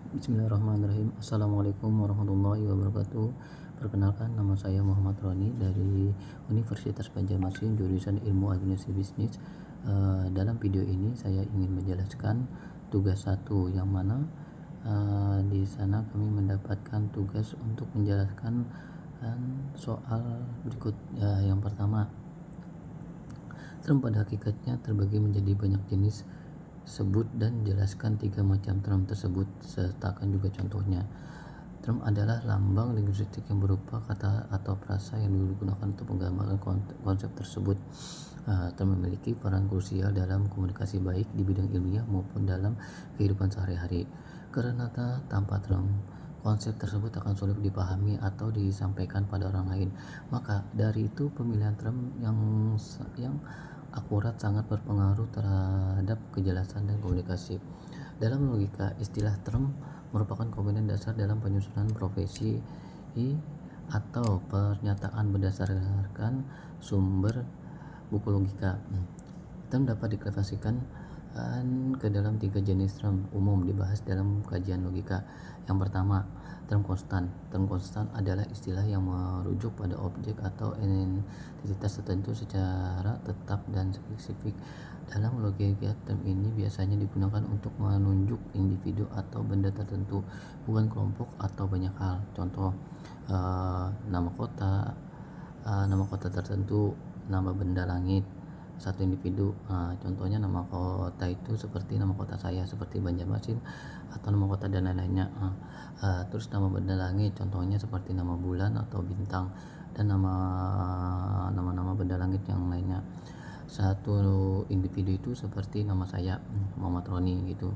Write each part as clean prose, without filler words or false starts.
Bismillahirrahmanirrahim. Assalamualaikum warahmatullahi wabarakatuh. Perkenalkan, nama saya Muhammad Roni dari Universitas Banjarmasin, jurusan Ilmu Administrasi Bisnis. Dalam video ini saya ingin menjelaskan tugas satu, yang mana di sana kami mendapatkan tugas untuk menjelaskan soal berikut. Yang pertama, term pada hakikatnya terbagi menjadi banyak jenis. Sebut dan jelaskan 3 macam term tersebut, sertakan juga contohnya. Term adalah lambang linguistik yang berupa kata atau frasa yang digunakan untuk menggambarkan konsep tersebut. Term memiliki peran krusial dalam komunikasi baik di bidang ilmiah maupun dalam kehidupan sehari-hari. Karena tanpa term, konsep tersebut akan sulit dipahami atau disampaikan pada orang lain. Maka dari itu pemilihan term yang akurat sangat berpengaruh terhadap kejelasan dan komunikasi. Dalam logika, istilah term merupakan komponen dasar dalam penyusunan profesi atau pernyataan berdasarkan sumber buku logika. Term dapat diklasifikasikan ke dalam 3 jenis term umum dibahas dalam kajian logika. Yang pertama, term konstan. Term konstan adalah istilah yang merujuk pada objek atau entitas tertentu secara tetap dan spesifik. Dalam logika, term ini biasanya digunakan untuk menunjuk individu atau benda tertentu, bukan kelompok atau banyak hal. Contoh, nama kota tertentu, nama benda langit, satu individu. Contohnya nama kota itu seperti nama kota saya, seperti Banjarmasin, atau nama kota dan lain-lainnya. Terus nama benda langit, contohnya seperti nama bulan atau bintang, dan nama benda langit yang lainnya. Satu individu itu seperti nama saya, Muhammad Roni gitu.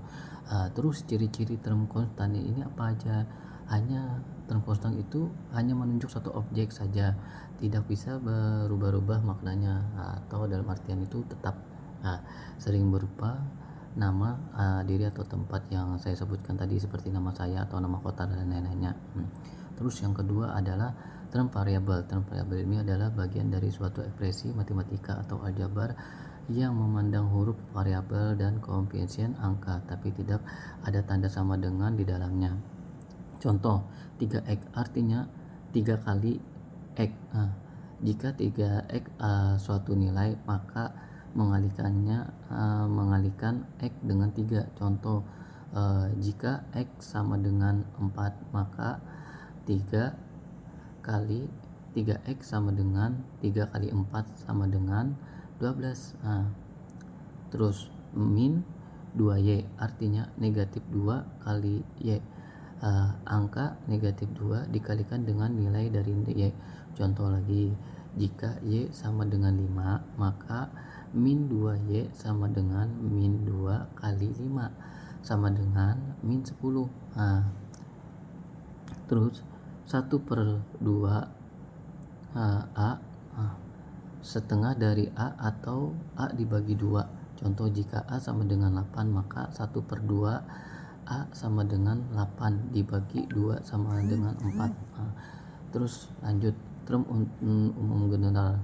Terus ciri-ciri term konstan ini apa aja? Hanya term konstan itu hanya menunjuk satu objek saja, tidak bisa berubah-ubah maknanya, atau dalam artian itu tetap. Sering berupa nama diri atau tempat yang saya sebutkan tadi, seperti nama saya atau nama kota dan lain-lainnya. Terus yang kedua adalah term variabel. Term variabel ini adalah bagian dari suatu ekspresi matematika atau aljabar yang memandang huruf variabel dan koefisien angka, tapi tidak ada tanda sama dengan di dalamnya. Contoh, 3x artinya 3 kali x. Jika 3x suatu nilai, maka mengalihkan x dengan 3. Contoh, jika x sama dengan 4, maka 3 kali 3x sama dengan 3 kali 4 sama dengan 12. Terus min 2y artinya negatif 2 kali y. Angka negatif 2 dikalikan dengan nilai dari y. Contoh lagi, jika y sama dengan 5, maka min 2y sama dengan min 2 kali 5 sama dengan min 10. Terus 1/2 A setengah dari A atau A dibagi 2. Contoh, jika A sama dengan 8, maka 1/2 A sama dengan 8 dibagi 2 sama dengan 4. Terus lanjut, term umum general.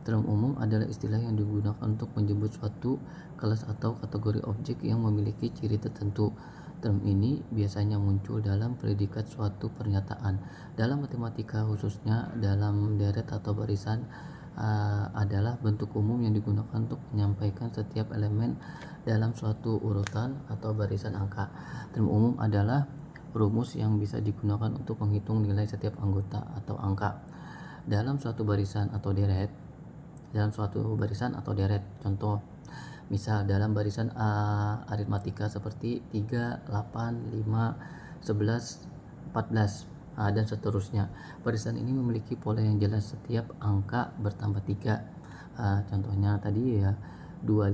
Term umum adalah istilah yang digunakan untuk menyebut suatu kelas atau kategori objek yang memiliki ciri tertentu. Term ini biasanya muncul dalam predikat suatu pernyataan. Dalam matematika, khususnya dalam deret atau barisan, adalah bentuk umum yang digunakan untuk menyampaikan setiap elemen dalam suatu urutan atau barisan angka. Term umum adalah rumus yang bisa digunakan untuk menghitung nilai setiap anggota atau angka dalam suatu barisan atau deret. Contoh, misal dalam barisan aritmatika seperti 3, 8, 5, 11, 14, dan seterusnya. Barisan ini memiliki pola yang jelas, setiap angka bertambah 3. Contohnya tadi ya, 2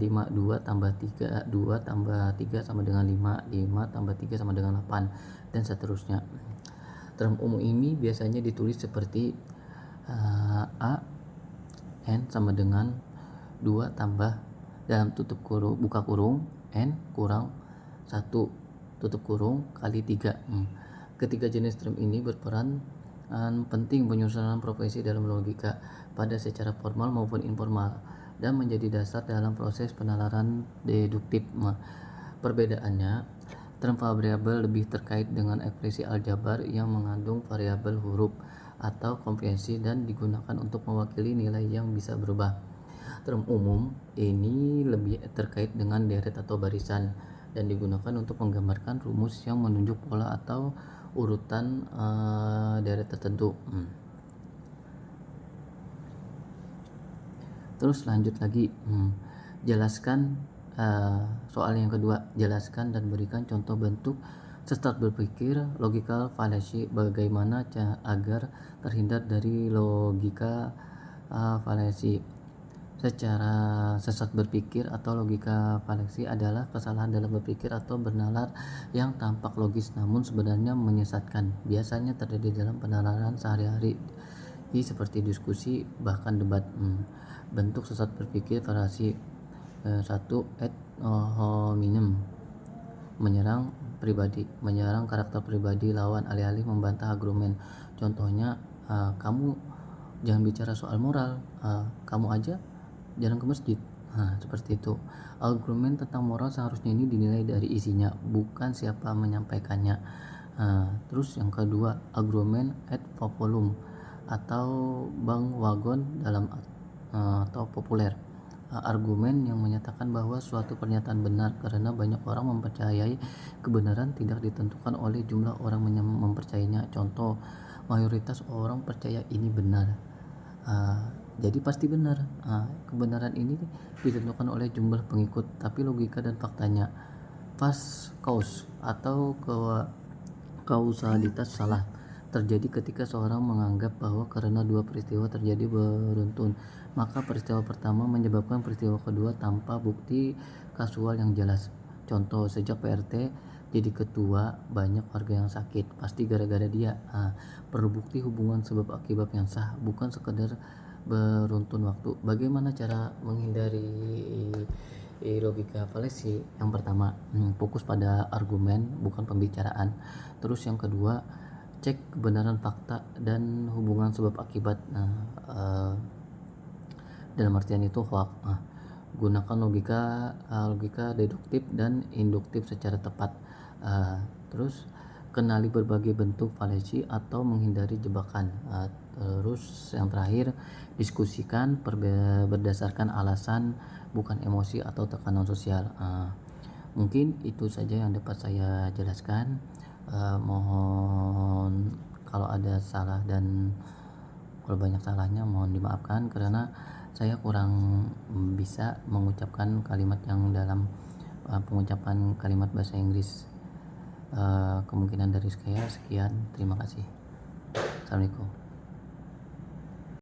tambah 3 sama dengan 5 tambah 3 sama dengan 8, dan seterusnya. Term umum ini biasanya ditulis seperti n sama dengan 2 tambah dalam buka kurung n kurang 1 tutup kurung kali 3. Ketiga jenis term ini berperan penting penyusunan profesi dalam logika, pada secara formal maupun informal, dan menjadi dasar dalam proses penalaran deduktif. Perbedaannya, Term variabel lebih terkait dengan ekspresi aljabar yang mengandung variabel huruf atau konvensi dan digunakan untuk mewakili nilai yang bisa berubah. Term umum ini lebih terkait dengan deret atau barisan dan digunakan untuk menggambarkan rumus yang menunjuk pola atau urutan deret tertentu. Terus lanjut lagi, jelaskan soal yang kedua, jelaskan dan berikan contoh bentuk sesat berpikir logical fallacy. Bagaimana agar terhindar dari logika fallacy. Secara sesat berpikir atau logika fallacy adalah kesalahan dalam berpikir atau bernalar yang tampak logis namun sebenarnya menyesatkan. Biasanya terjadi dalam penalaran sehari-hari seperti diskusi bahkan debat. Bentuk sesat berpikir fallacy. 1. Ad hominem, menyerang karakter pribadi lawan alih-alih membantah argumen. Contohnya, kamu jangan bicara soal moral, kamu aja jarang ke masjid. Seperti itu. Argumen tentang moral seharusnya ini dinilai dari isinya, bukan siapa menyampaikannya. Terus yang kedua, argumen ad populum atau bang wagon dalam atau populer. Argumen yang menyatakan bahwa suatu pernyataan benar karena banyak orang mempercayai kebenaran tidak ditentukan oleh jumlah orang mempercayainya. Contoh, mayoritas orang percaya ini benar, jadi pasti benar. Kebenaran ini ditentukan oleh jumlah pengikut, tapi logika dan faktanya fast cause atau kausalitas salah terjadi ketika seorang menganggap bahwa karena dua peristiwa terjadi beruntun, maka peristiwa pertama menyebabkan peristiwa kedua tanpa bukti kasual yang jelas. Contoh, sejak PRT jadi ketua banyak warga yang sakit, pasti gara-gara dia. Perlu bukti hubungan sebab akibat yang sah, bukan sekedar beruntun waktu. Bagaimana cara menghindari logika fallacy? Yang pertama, fokus pada argumen bukan pembicaraan. Terus yang kedua, cek kebenaran fakta dan hubungan sebab akibat. Dalam artian itu hoax. Gunakan logika deduktif dan induktif secara tepat. Terus kenali berbagai bentuk fallacy atau menghindari jebakan. Terus yang terakhir, diskusikan berdasarkan alasan bukan emosi atau tekanan sosial. Mungkin itu saja yang dapat saya jelaskan. Mohon kalau ada salah dan kalau banyak salahnya mohon dimaafkan karena saya kurang bisa mengucapkan kalimat yang dalam pengucapan kalimat bahasa Inggris. Kemungkinan dari saya sekian, terima kasih. Assalamualaikum.